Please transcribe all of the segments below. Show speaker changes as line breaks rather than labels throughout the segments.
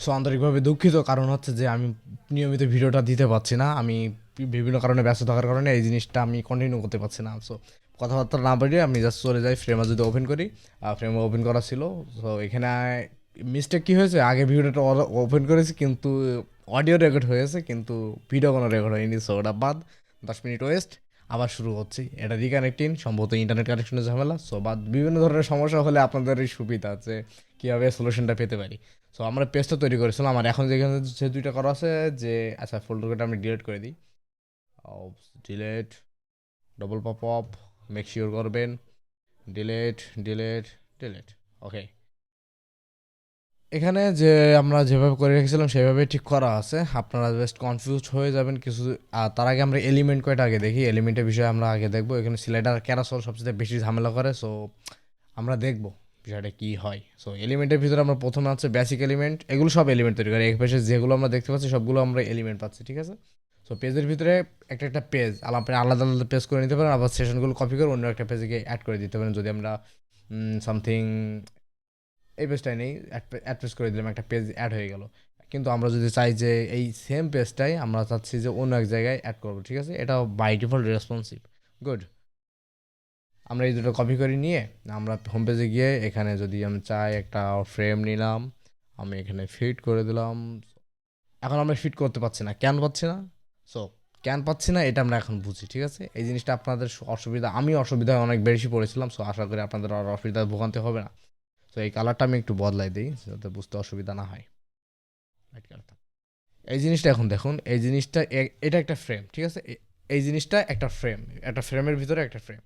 So আন্তরিকভাবে দুঃখিত, কারণ হচ্ছে যে আমি নিয়মিত ভিডিওটা দিতে পারছি না। আমি বিভিন্ন কারণে ব্যস্ত থাকার কারণে এই জিনিসটা আমি কন্টিনিউ করতে পারছি না। সো কথাবার্তা না বেরিয়ে আমি জাস্ট চলে যাই, ফ্রেমে যদি ওপেন করি, ফ্রেমে ওপেন করা ছিল। সো এখানে মিস্টেক কী হয়েছে, আগে ভিডিওটা ওপেন করেছি কিন্তু অডিও রেকর্ড হয়েছে, কিন্তু ভিডিও কোনো রেকর্ড হয়নি। সো ওটা বাদ, 10 মিনিট ওয়েস্ট। আবার শুরু হচ্ছি, এটা রিকানেক্টিং, সম্ভবত ইন্টারনেট কানেকশনের ঝামেলা। সো বাদ, বিভিন্ন ধরনের সমস্যা হলে আপনাদের এই সুবিধা আছে কীভাবে সলিউশনটা পেতে পারি। সো আমরা পেজটা তৈরি করেছিলাম, আর এখন যেখানে যে দুইটা করা আছে, যে আচ্ছা ফোল্ডারটা আমি ডিলিট করে দিই। Delete, double pop up, make sure করবেন, ডিলেট ডিলেট ডিলেট। ওকে, এখানে যে আমরা যেভাবে করে রেখেছিলাম সেভাবে ঠিক করা আছে। আপনারা জাস্ট কনফিউজড হয়ে যাবেন কিছু। আর তার আগে আমরা এলিমেন্ট কয়টা আগে দেখি, এলিমেন্টের বিষয়ে আমরা আগে দেখবো। এখানে সিলাইডার ক্যারাসল সবচেয়ে বেশি ঝামেলা করে। সো আমরা দেখবো বিষয়টা কী হয়। সো এলিমেন্টের ভিতরে আমরা প্রথমে আছে বেসিক এলিমেন্ট, এগুলো সব এলিমেন্ট তৈরি করে। এক পেজে যেগুলো আমরা দেখতে পাচ্ছি সবগুলো আমরা এলিমেন্ট পাচ্ছি, ঠিক আছে। সো পেজের ভিতরে একটা একটা পেজ আপনি আলাদা আলাদা পেজ করে নিতে পারেন, আবার সেশনগুলো কপি করে অন্য একটা পেজে গিয়ে অ্যাড করে দিতে পারেন। যদি আমরা সামথিং এই পেজটাই নেই, অ্যাড পেজ করে দিলাম, একটা পেজ অ্যাড হয়ে গেল। কিন্তু আমরা যদি চাই যে এই সেম পেজটাই আমরা চাচ্ছি যে অন্য এক জায়গায় অ্যাড করবো, ঠিক আছে, এটা বাই ডিফল্ট রেসপন্সিভ। গুড, আমরা এই দুটো কপি করে নিয়ে আমরা হোম পেজে গিয়ে এখানে যদি আমি চাই একটা ফ্রেম নিলাম, আমি এখানে ফিট করে দিলাম। এখন আমরা ফিট করতে পারছি না, কেন পাচ্ছি না? সো কেন পাচ্ছি না এটা আমরা এখন বুঝি, ঠিক আছে। এই জিনিসটা আপনাদের অসুবিধা, আমি অসুবিধায় অনেক বেশি পড়েছিলাম। সো আশা করি আপনাদের আর অসুবিধায় ভোগান্তি হবে না। তো এই কালারটা আমি একটু বদলাই দিই যাতে বুঝতে অসুবিধা না হয়। লাইট কালারটা, এই জিনিসটা এখন দেখুন, এই জিনিসটা এটা একটা ফ্রেম, ঠিক আছে। এই জিনিসটা একটা ফ্রেম, একটা ফ্রেমের ভিতরে একটা ফ্রেম।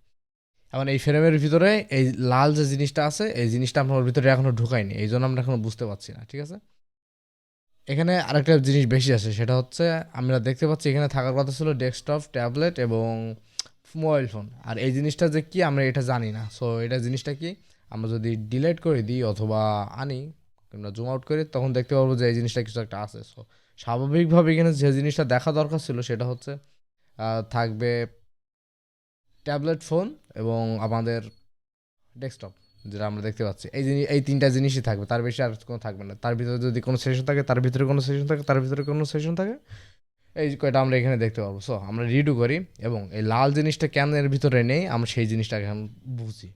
এখন এই ফ্রেমের ভিতরে এই লাল যে জিনিসটা আছে, এই জিনিসটা আমার ভিতরে এখনো ঢুকায়নি, এই জন্য আমরা এখনো বুঝতে পারছি না, ঠিক আছে। এখানে আরেকটা জিনিস বেশি আছে, সেটা হচ্ছে আমরা দেখতে পাচ্ছি এখানে থাকার কথা ছিল ডেস্কটপ, ট্যাবলেট এবং মোবাইল ফোন। আর এই জিনিসটা যে কি আমরা এটা জানি না। সো এটা জিনিসটা কি, আমরা যদি ডিলিট করে দিই অথবা আনি, কিংবা জুম আউট করি, তখন দেখতে পারবো যে এই জিনিসটা কিছু একটা আছে। সো স্বাভাবিকভাবে এখানে যে জিনিসটা দেখা দরকার ছিল সেটা হচ্ছে থাকবে ট্যাবলেট, ফোন এবং আমাদের ডেস্কটপ, যেটা আমরা দেখতে পাচ্ছি। এই জিনিস, এই তিনটা জিনিসই থাকবে, তার বেশি আর কোনো থাকবে না। তার ভিতরে যদি কোনো সেশন থাকে, তার ভিতরে কোনো সেশন থাকে, তার ভিতরে কোনো সেশন থাকে, এই কয়টা আমরা এখানে দেখতে পারবো। সো আমরা রিডু করি এবং এই লাল জিনিসটা কেন এর ভিতরে নেই আমরা সেই জিনিসটা এখন বুঝি।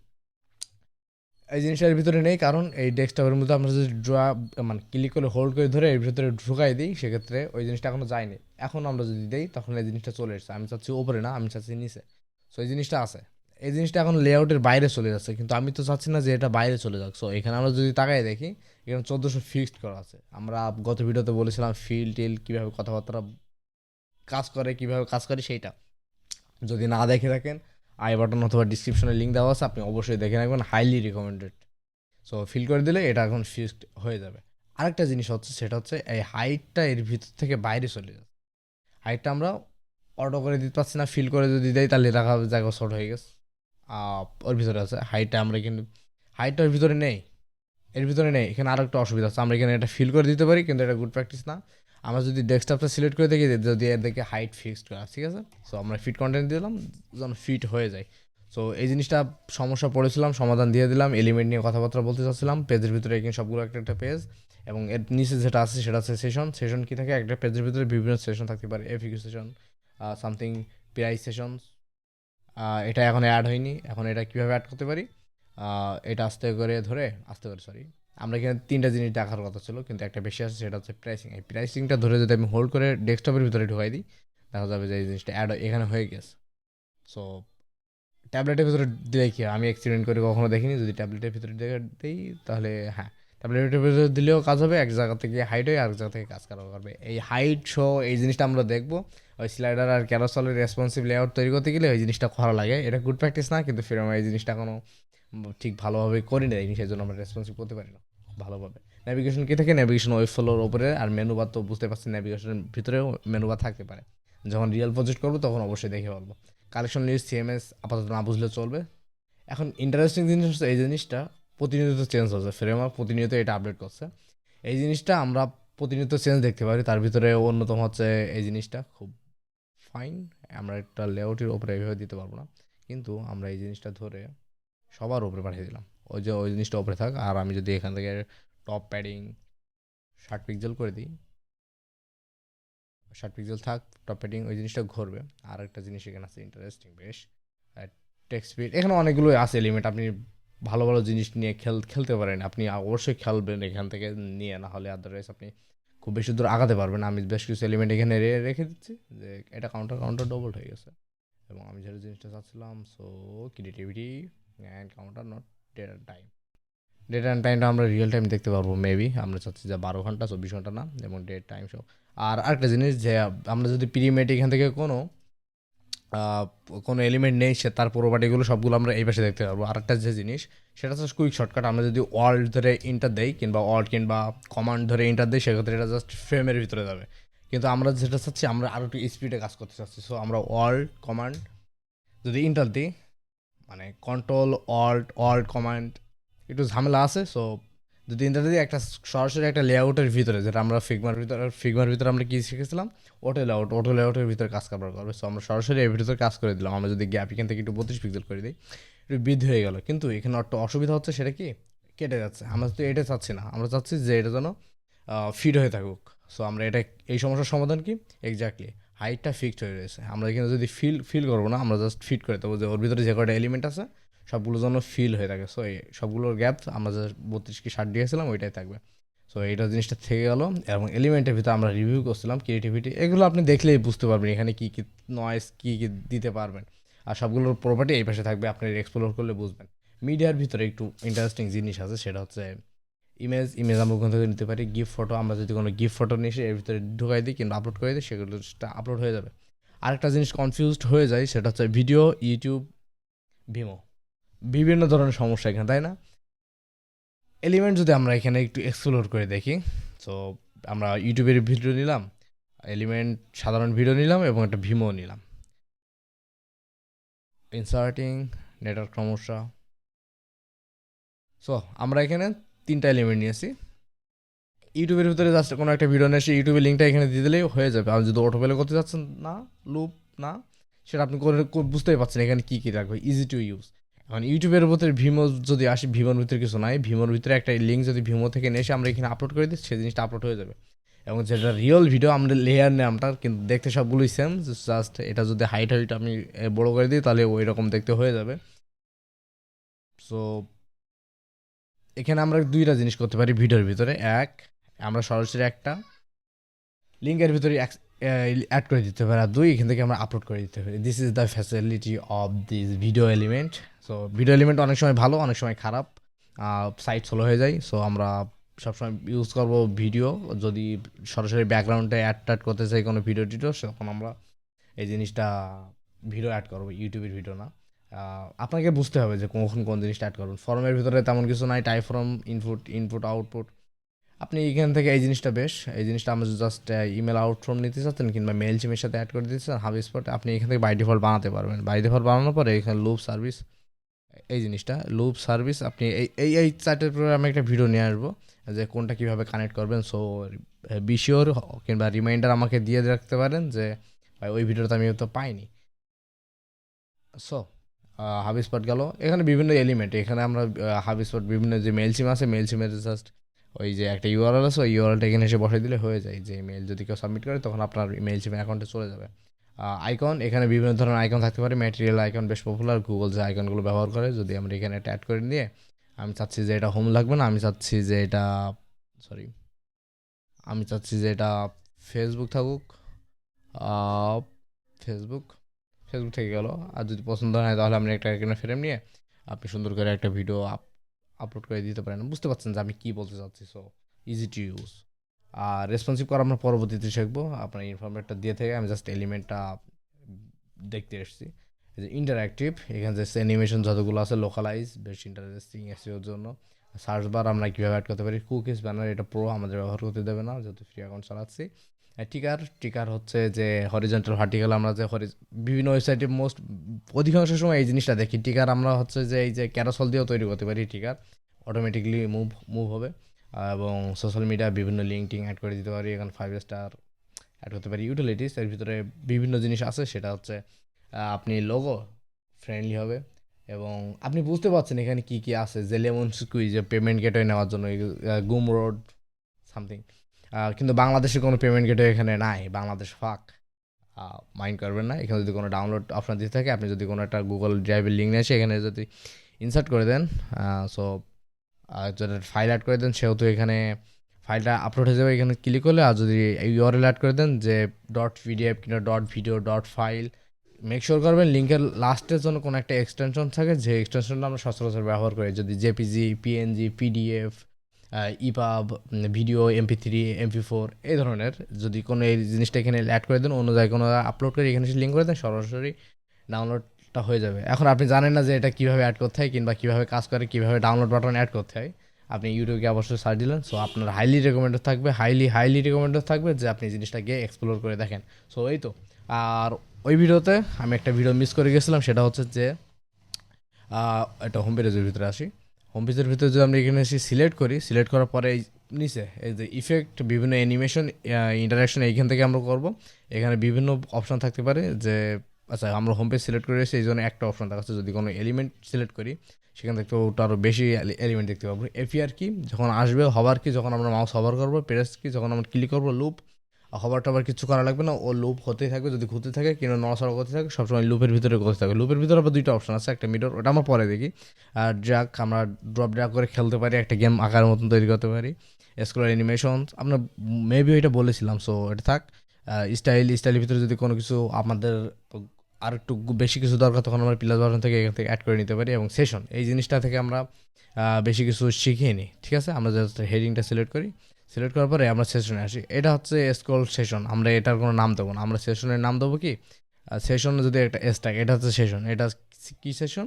এই জিনিসটা এর ভিতরে নেই কারণ এই ডেস্কটপের মধ্যে আমরা যদি ড্রা মানে ক্লিক করে হোল্ড করে ধরে এর ভিতরে ঢুকাই দিই, সেক্ষেত্রে ওই জিনিসটা এখনো যায়নি। এখন আমরা যদি দিই তখন এই জিনিসটা চলে এসেছে। আমি চাচ্ছি ওপরে না, আমি চাচ্ছি নিচে। সো এই জিনিসটা আছে, এই জিনিসটা এখন লেআউটের বাইরে চলে যাচ্ছে, কিন্তু আমি তো চাচ্ছি না যে এটা বাইরে চলে যাক। সো এখানে আমরা যদি তাকাই দেখি, এখানে 1400 ফিক্সড করা আছে। আমরা গত ভিডিওতে বলেছিলাম ফিল টিল কীভাবে কথাবার্তা কাজ করে, কীভাবে কাজ করে সেইটা যদি না দেখে থাকেন, আই বাটন অথবা ডিসক্রিপশনে লিঙ্ক দেওয়া আছে, আপনি অবশ্যই দেখে রাখবেন, হাইলি রিকমেন্ডেড। সো ফিল করে দিলে এটা এখন ফিক্সড হয়ে যাবে। আরেকটা জিনিস হচ্ছে, সেটা হচ্ছে এই হাইটটা এর ভিতর থেকে বাইরে চলে যাচ্ছে। হাইটটা আমরা অটো করে দিতে পারছি না, ফিল করে যদি দেয় তাহলে রাখা জায়গা শর্ট হয়ে গেছে। ওর ভিতরে আছে হাইটটা, আমরা কিন্তু হাইটটা ওর ভিতরে নেই, এর ভিতরে নেই। এখানে আরও একটা অসুবিধা আছে, আমরা এখানে এটা ফিল করে দিতে পারি কিন্তু এটা গুড প্র্যাকটিস না। আমরা যদি ডেস্কটপটা সিলেক্ট করে দেখি, যদি এর দেখে হাইট ফিক্সড করা, ঠিক আছে। সো আমরা ফিট কন্টেন্ট দিলাম যেন ফিট হয়ে যায়। সো এই জিনিসটা সমস্যা পড়েছিলাম, সমাধান দিয়ে দিলাম। এলিমেন্ট নিয়ে কথাবার্তা বলতে চাচ্ছিলাম, পেজের ভিতরে এখানে সবগুলো একটা একটা পেজ, এবং এর নিচে যেটা আছে সেটা হচ্ছে সেশন। সেশন কী থাকে, একটা পেজের ভিতরে বিভিন্ন সেশন থাকতে পারে, FAQ session, something price session. এটা এখন অ্যাড হয়নি, এখন এটা কীভাবে অ্যাড করতে পারি, এটা আস্তে করে ধরে, আস্তে করে সরি, আমরা এখানে তিনটা জিনিস দেখার কথা ছিল কিন্তু একটা বেশি আছে, সেটা হচ্ছে প্রাইসিং। এই প্রাইসিংটা ধরে যদি আমি হোল্ড করে ডেস্কটপের ভিতরে ঢুকাই দিই, দেখা যাবে যে এই জিনিসটা অ্যাড এখানে হয়ে গেছে। সো ট্যাবলেটের ভিতরে দিলে কি হয়, আমি এক্সপেরিমেন্ট করে কখনো দেখিনি, যদি ট্যাবলেটের ভিতরে দিই তাহলে হ্যাঁ, ট্যাবলেটের ভিতরে দিলেও কাজ হবে, এক জায়গা থেকে হাইট হয়ে আরেক জায়গা থেকে কাজ করা করবে। এই হাইট শো, এই জিনিসটা আমরা দেখবো ওই স্লাইডার আর ক্যারোসলের রেসপন্সিভ লেআউট তৈরি করতে গেলে ওই জিনিসটা করা লাগে। এটা গুড প্র্যাকটিস না, কিন্তু ফির আমরা এই জিনিসটা কোনো ঠিক ভালোভাবে করি না, সেই জন্য আমরা রেসপন্সিভ করতে পারি না ভালোভাবে। ন্যাভিগেশন কী থাকে, ন্যাভিগেশন ওয়েব ফ্লোর ওপরে, আর মেনু বার তো বুঝতে পারছি ন্যাভিগেশনের ভিতরেও মেনু বার থাকতে পারে। যখন রিয়েল প্রজেক্ট করবো তখন অবশ্যই দেখে বলবো। কালেকশন লিস্ট, সিএমএস আপাতত না বুঝলে চলবে। এখন ইন্টারেস্টিং জিনিস হচ্ছে এই জিনিসটা প্রতিনিয়ত চেঞ্জ হচ্ছে, ফ্রেমওয়ার্ক প্রতিনিয়ত এটা আপডেট করছে। এই জিনিসটা আমরা প্রতিনিয়ত চেঞ্জ দেখতে পারি, তার ভিতরে অন্যতম হচ্ছে এই জিনিসটা খুব ফাইন। আমরা একটা লেআউটের ওপরে এইভাবে দিতে পারবো না, কিন্তু আমরা এই জিনিসটা ধরে সবার উপরে পাঠিয়ে দিলাম, ওই যে ওই জিনিসটা উপরে থাক। আর আমি যদি এখান থেকে টপ প্যাডিং 60 পিক্সেল করে দিই, 60 পিক্সেল থাক, টপ পেডিং ওই জিনিসটা ঘুরবে। আর একটা জিনিস এখানে আছে ইন্টারেস্টিং বেশ, টেক্সট স্পিড, এখানে অনেকগুলো আছে এলিমেন্ট, আপনি ভালো ভালো জিনিস নিয়ে খেলতে পারেন, আপনি অবশ্যই খেলবেন এখান থেকে নিয়ে, না হলে আদারওয়াইজ আপনি খুব বেশি দূর আগাতে পারবেন। আমি বেশ কিছু এলিমেন্ট এখানে রেখে দিচ্ছি, যে এটা কাউন্টার কাউন্টার ডবল হয়ে গেছে। এবং আমি যেটা জিনিসটা চাচ্ছিলাম, so creativity and counter not date and time. Date and টাইমটা আমরা রিয়েল টাইম দেখতে পারবো মেবি, আমরা চাচ্ছি যে 12 ঘন্টা 24 ঘন্টা না, এবং ডেট টাইম সব। আর আরেকটা জিনিস যে আমরা যদি প্রিমেট এখান থেকে আহ, কোনো এলিমেন্ট নেই, সে তার প্রপার্টিগুলো সবগুলো আমরা এই পাশে দেখতে পারবো। আরেকটা যে জিনিস সেটা হচ্ছে কুইক শর্টকাট, আমরা যদি অল্ট ধরে ইন্টার দেই কিংবা অল্ট কিংবা কমান্ড ধরে ইন্টার দেই, সেক্ষেত্রে এটা জাস্ট ফ্রেমের ভিতরে যাবে। কিন্তু আমরা যেটা চাচ্ছি, আমরা আরও একটু স্পিডে কাজ করতে চাচ্ছি, সো আমরা অল্ট কমান্ড যদি ইন্টার দিই, মানে কন্ট্রোল অল্ট অল্ট কমান্ড, একটু ঝামেলা আছে। সো যদি ইন্টার দিই একটা সরাসরি একটা লেআউটের ভিতরে, যেটা আমরা ফিগমার ভিতরে আমরা কি শিখেছিলাম, অটো লেআউটের ভিতরে কাজ কারবার করবে। সো আমরা সরাসরি এর ভিতরে কাজ করে দিলাম। আমরা যদি গ্যাপ এখান থেকে একটু 32 পিক্সেল করে দিই, একটু বৃদ্ধি হয়ে গেল, কিন্তু এখানে একটা অসুবিধা হচ্ছে, সেটা কি, কেটে যাচ্ছে। আমরা তো এটা চাচ্ছি না, আমরা চাচ্ছি যে এটা যেন ফিট হয়ে থাকুক। সো আমরা এটা, এই সমস্যার সমাধান কি, এক্স্যাক্টলি হাইটটা ফিক্সড হয়ে রয়েছে। আমরা এখানে যদি ফিল করবো না, আমরা জাস্ট ফিট করে দেবো, যে ওর ভিতরে যে কটা এলিমেন্ট আছে সবগুলো যেন ফিল হয়ে থাকে। সো এই সবগুলোর গ্যাপ আমরা যে 32 কি 60 দিয়েছিলাম ওইটাই থাকবে। সো এইটা জিনিসটা থেকে গেল। এবং এলিমেন্টের ভিতরে আমরা রিভিউ করছিলাম ক্রিয়েটিভিটি, এগুলো আপনি দেখলেই বুঝতে পারবেন এখানে কী কী নয়েজ কী কী দিতে পারবেন। আর সবগুলোর প্রপার্টি এই পাশে থাকবে, আপনি এক্সপ্লোর করলে বুঝবেন। মিডিয়ার ভিতরে একটু ইন্টারেস্টিং জিনিস আছে, সেটা হচ্ছে ইমেজ আমরা ওখান থেকে নিতে পারি। গিফট ফটো, আমরা যদি কোনো গিফট ফটো নিয়ে এসে এর ভিতরে ঢুকাই দিই কিংবা আপলোড করে দিই, সেগুলো আপলোড হয়ে যাবে। আরেকটা জিনিস কনফিউজড হয়ে যায়, সেটা হচ্ছে ভিডিও, ইউটিউব, ভিমো, বিভিন্ন ধরনের সমস্যা এখানে, তাই না? এলিমেন্ট যদি আমরা এখানে একটু এক্সপ্লোর করে দেখি, সো আমরা ইউটিউবের ভিডিও নিলাম, এলিমেন্ট সাধারণ ভিডিও নিলাম, এবং একটা ভিমো নিলাম। ইনসার্টিং, নেটওয়ার্ক সমস্যা। সো আমরা এখানে 3টা এলিমেন্ট নিয়েছি। ইউটিউবের ভিতরে জাস্ট কোনো একটা ভিডিও নিয়ে এসে ইউটিউবের লিঙ্কটা এখানে দিয়ে দিলেই হয়ে যাবে। আর যদি অটো প্লে করতে যাচ্ছেন না, লুপ না, সেটা আপনি বুঝতেই পারছেন এখানে কী কী রাখবে, ইজি টু ইউজ। এখন ইউটিউবের ভিতরে ভিমো যদি আসি, ভিমোর ভিতরে কিছু নাই, ভিমোর ভিতরে একটা লিঙ্ক যদি ভিমো থেকে নিয়ে এসে আমরা এখানে আপলোড করে দিই, সেই জিনিসটা আপলোড হয়ে যাবে। এবং যেটা রিয়েল ভিডিও, আমরা লেয়ার নামটা কিন্তু দেখতে সবগুলোই সেম, জাস্ট এটা যদি হাইট আমি বড়ো করে দিই, তাহলে ওই রকম দেখতে হয়ে যাবে। সো এখানে আমরা 2টা জিনিস করতে পারি ভিডিওর ভিতরে। এক, আমরা সরাসরি একটা লিঙ্কের ভিতরে অ্যাড করে দিতে পারি। আর 2, এখান থেকে আমরা আপলোড করে দিতে পারি। This is the facility of this video element. So video element অনেক সময় ভালো, অনেক সময় খারাপ, সাইট স্লো হয়ে যায়। সো আমরা সবসময় ইউজ করবো ভিডিও, যদি সরাসরি ব্যাকগ্রাউন্ডে অ্যাড করতে চাই কোনো ভিডিও টিডিও, তখন আমরা এই জিনিসটা ভিডিও অ্যাড করবো, ইউটিউবের ভিডিও না। আপনাকে বুঝতে হবে যে কখন কোন জিনিসটা অ্যাড করবেন। ফর্মের ভিতরে তেমন কিছু নাই, টাইপ ফর্ম, ইনপুট আউটপুট। আপনি এখান থেকে এই জিনিসটা বেশ, এই জিনিসটা আমরা জাস্ট ইমেল আউট ফ্রম নিতে চাচ্ছেন কিংবা মেল চিমের সাথে অ্যাড করে দিতে চান হাব স্পটে, আপনি এখান থেকে বাই ডিফল্ট বানাতে পারবেন। বাই ডিফল্ট বানানোর পরে এখানে লুপ সার্ভিস, এই জিনিসটা লুপ সার্ভিস, আপনি এই চার্টের পরে আমি একটা ভিডিও নিয়ে আসবো যে কোনটা কীভাবে কানেক্ট করবেন। সো বিশিওর কিংবা রিমাইন্ডার আমাকে দিয়ে রাখতে পারেন যে ভাই ওই ভিডিওটা আমি তো পাইনি। সো হাব স্পট গেল, এখানে বিভিন্ন এলিমেন্ট, এখানে আমরা হাব স্পট বিভিন্ন যে মেল সিম আছে, মেল সিমের জাস্ট ওই যে একটা ইউআরএল আছে, ওই ইউআরএলটা এখানে এসে বসাই দিলে হয়ে যায়। যে মেল যদি কেউ সাবমিট করে, তখন আপনার মেল সিমের অ্যাকাউন্টে চলে যাবে। আইকন, এখানে বিভিন্ন ধরনের আইকন থাকতে পারে। ম্যাটেরিয়াল আইকন বেশ পপুলার, গুগল যে আইকনগুলো ব্যবহার করে, যদি আমরা এখানে এটা অ্যাড করে নিয়ে, আমি চাচ্ছি যে এটা হোম লাগবে না, আমি চাচ্ছি যে এটা সরি আমি চাচ্ছি যে এটা ফেসবুক থাকুক, ফেসবুক ফেসবুক থেকে গেল। আর যদি পছন্দ হয়, তাহলে আপনি একটা এখানে ফ্রেম নিয়ে আপনি সুন্দর করে একটা ভিডিও আপলোড করে দিতে পারেন। বুঝতে পারছেন যে আমি কী বলতে চাচ্ছি। So easy to use. আর রেসপন্সিভ করা আমরা পরবর্তীতে শিখবো। আপনার ইনফরমেটটা দিয়ে থেকে আমি জাস্ট এলিমেন্টটা দেখতে এসেছি। এই যে ইন্টারঅ্যাক্টিভ, এখানে যে অ্যানিমেশন যতগুলো আছে, লোকালাইজ, বেশ ইন্টারেস্টিং এসিওর জন্য। সার্চ বার আমরা কীভাবে অ্যাড করতে পারি। কুকিজ ব্যানার, এটা প্রো আমাদের ব্যবহার করতে দেবে না, যেহেতু ফ্রি অ্যাকাউন্ট চালাচ্ছি। টিকার হচ্ছে যে হরিজন্টাল ভার্টিক্যাল, আমরা যে বিভিন্ন ওয়েবসাইটে অধিকাংশ সময় এই জিনিসটা দেখি। টিকার আমরা হচ্ছে যে এই যে ক্যারাসল দিয়েও তৈরি করতে পারি। টিকার অটোমেটিকলি মুভ হবে। এবং সোশ্যাল মিডিয়া বিভিন্ন লিঙ্ক টিঙ্ক অ্যাড করে দিতে পারি। এখানে 5 স্টার অ্যাড করতে পারি। ইউটিলিটিস, এর ভিতরে বিভিন্ন জিনিস আছে, সেটা হচ্ছে আপনি লোগো ফ্রেন্ডলি হবে, এবং আপনি বুঝতে পারছেন এখানে কী কী আছে। যে লেমন স্কুইজ, যে পেমেন্ট গেটওয়ে নেওয়ার জন্য, গুম রোড সামথিং, কিন্তু বাংলাদেশের কোনো পেমেন্ট গেটওয়ে এখানে নাই, বাংলাদেশ ফাক, মাইন্ড করবেন না। এখানে যদি কোনো ডাউনলোড অপশন দিতে থাকে, আপনি যদি কোনো একটা গুগল ড্রাইভের লিঙ্ক নিয়ে আসে এখানে যদি ইনসার্ট করে দেন, সো যদি ফাইল অ্যাড করে দেন, সেহেতু এখানে ফাইলটা আপলোড হয়ে যাবে। এখানে ক্লিক করলে, আর যদি ইউআরএল অ্যাড করে দেন যে .pdf কিংবা .video .file, মেক শিওর করবেন লিঙ্কের লাস্টের জন্য কোনো একটা এক্সটেনশন থাকে, যে এক্সটেনশনটা আমরা সচরাচর ব্যবহার করি। যদি JPG, PNG, PDF, EPUB, video, MP3, MP4 এই ধরনের যদি কোনো এই জিনিসটা এখানে অ্যাড করে দেন, অন্য জায়গায় কোনো আপলোড করে এখানে লিঙ্ক করে দেন, সরাসরি ডাউনলোডটা হয়ে যাবে। এখন আপনি জানেন না যে এটা কীভাবে অ্যাড করতে হয় কিংবা কীভাবে কাজ করে, কীভাবে ডাউনলোড বাটন অ্যাড করতে হয়, আপনি ইউটিউবে অবশ্যই সার্চ দিলেন। সো আপনার হাইলি রেকমেন্ডেড থাকবে, হাইলি রেকমেন্ডেড থাকবে যে আপনি জিনিসটা গিয়ে এক্সপ্লোর করে দেখেন। সো এই তো। আর ওই ভিডিওতে আমি একটা ভিডিও মিস করে গেছিলাম, সেটা হচ্ছে যে এটা হোম পেজের ভিতরে আসি। হোম পেজের ভিতরে যদি আমরা এখানে এসে সিলেক্ট করি, সিলেক্ট করার পরে এই নিচে এই যে ইফেক্ট, বিভিন্ন অ্যানিমেশন, ইন্টারাকশন এইখান থেকে আমরা করব। এখানে বিভিন্ন অপশান থাকতে পারে, যে আচ্ছা আমরা হোম পেজ সিলেক্ট করে এসে এই জন্য একটা অপশান দেখাচ্ছে। যদি কোনো এলিমেন্ট সিলেক্ট করি, সেখান থেকে ওটা আরও বেশি এলিমেন্ট দেখতে পাবো। এফিআর কি যখন আসবে, হবার কি যখন আমরা মাউস হবার করবো, প্রেস কি যখন আমরা ক্লিক করবো, লুপ, হবার টবার কিছু করা লাগবে না, ও লুপ হতেই থাকবে। যদি ঘুরতে থাকে কিংবা নড়াচড়া করতে থাকে, সবসময় লুপের ভিতরে করতে থাকে। লুপের ভিতরে আবার দুইটা অপশন আছে, একটা মিডর, ওটা আমরা পরে দেখি। আর ড্রাগ, আমরা ড্রপ ড্রাগ করে খেলতে পারি, একটা গেম আকারের মতন তৈরি করতে পারি। স্ক্রল অ্যানিমেশন আমরা মেবি ওইটা বলেছিলাম, সো এটা থাক। স্টাইলের ভিতরে যদি কোনো কিছু আমাদের আর একটু বেশি কিছু দরকার, তখন আমরা প্লাস বাটন থেকে এখান থেকে অ্যাড করে নিতে পারি। এবং সেশন, এই জিনিসটা থেকে আমরা বেশি কিছু শিখিয়ে নিই। ঠিক আছে, আমরা জাস্ট হেডিংটা সিলেক্ট করি, সিলেক্ট করার পরে আমরা সেশনে আসি। এটা হচ্ছে স্ক্রল সেশন, আমরা এটার কোনো নাম দেবো না, আমরা সেশনের নাম দেবো কি, সেশনে যদি একটা এস থাকে, এটা হচ্ছে সেশন। এটা কি সেশন,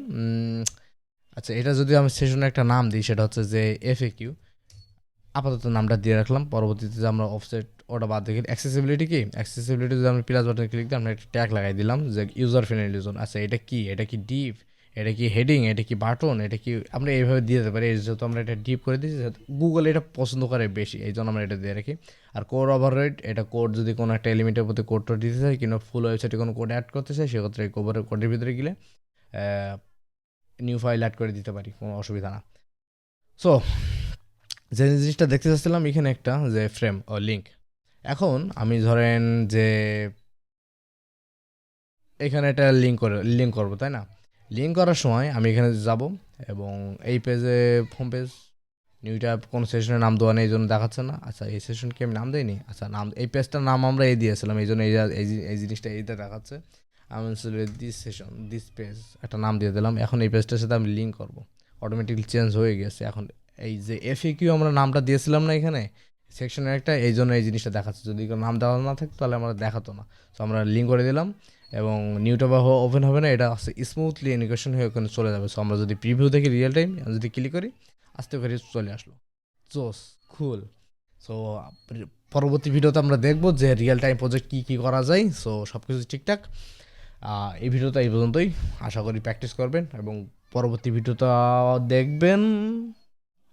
আচ্ছা এটা যদি আমি সেশনে একটা নাম দিই, সেটা হচ্ছে যে FAQ, আপাতত নামটা দিয়ে রাখলাম। পরবর্তীতে আমরা অফসেট ওটা বাদ দেখি। অ্যাক্সেসিবিলিটি কি, অ্যাক্সেসিবিলিটি যদি আমি প্লাস বাটনে ক্লিক দিই, আমরা একটা ট্যাগ লাগাই দিলাম যে ইউজার ফ্রেন্ডলি জোন। আচ্ছা এটা কি, এটা কি ডিপ, এটা কি হেডিং, এটা কি বাটন, এটা কি, আমরা এইভাবে দিয়ে দিতে পারি। যেহেতু আমরা এটা ডিপ করে দিচ্ছি, গুগল এটা পছন্দ করে বেশি, এই জন্য আমরা এটা দিয়ে রাখি। আর কোড ওভাররাইড, এটা কোড যদি কোনো একটা এলিমেন্টের প্রতি কোডটা দিতে চাই কিংবা ফুল ওয়েবসাইটে কোনো কোড অ্যাড করতে চাই, সেক্ষেত্রে এই কোডের ভিতরে গেলে নিউ ফাইল অ্যাড করে দিতে পারি, কোনো অসুবিধা না। সো যে জিনিসটা দেখতে চাচ্ছিলাম এখানে একটা, যে ফ্রেম ও লিঙ্ক। এখন আমি ধরেন যে এখানে একটা লিঙ্ক করবো, তাই না? লিঙ্ক করার সময় আমি এখানে যাব এবং এই পেজে, হোম পেজ, নিউ ট্যাব, কোনো সেশনের নাম দেওয়া নেই, এই জন্য দেখাচ্ছে না। আচ্ছা এই সেশনকে আমি নাম দিইনি, আচ্ছা নাম, এই পেজটার নাম আমরা এই দিয়েছিলাম, এই জন্য এই জিনিসটা এইটা দেখাচ্ছে। আমি দিস সেশন, দিস পেজ একটা নাম দিয়ে দিলাম। এখন এই পেজটার সাথে আমি লিঙ্ক করবো, অটোমেটিকলি চেঞ্জ হয়ে গেছে। এখন এই যে FAQ আমরা নামটা দিয়েছিলাম না এখানে সেকশনের একটা, এই জন্য এই জিনিসটা দেখাচ্ছে। যদি কোনো নাম দেওয়া না থাকতো তাহলে আমরা দেখাতো না। তো আমরা লিঙ্ক করে দিলাম এবং নিউটা বা ওপেন হবে না, এটা স্মুথলি অ্যানিমেশন হয়ে ওখানে চলে যাবে। সো আমরা যদি প্রিভিউ দেখি রিয়েল টাইম, যদি ক্লিক করি, আস্তে করে চলে আসলো। জোস, কুল। সো পরবর্তী ভিডিওতে আমরা দেখবো যে রিয়েল টাইম প্রজেক্ট কী করা যায়। সো সব কিছু ঠিকঠাক। এই ভিডিওটা এই পর্যন্তই, আশা করি প্র্যাকটিস করবেন এবং পরবর্তী ভিডিওটা দেখবেন।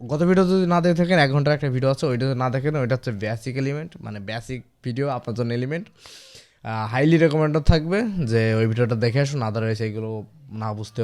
গত ভিডিও যদি না দেখে থাকেন, 1 ঘন্টার একটা ভিডিও আছে, ওইটা না দেখেন, ওইটা হচ্ছে বেসিক এলিমেন্ট, মানে বেসিক ভিডিও আপনার জন্য এলিমেন্ট। হাইলি রেকমেন্ডেড থাকবে যে ওই ভিডিওটা দেখে আসুন, আদারওয়াইজ এইগুলো না বুঝতে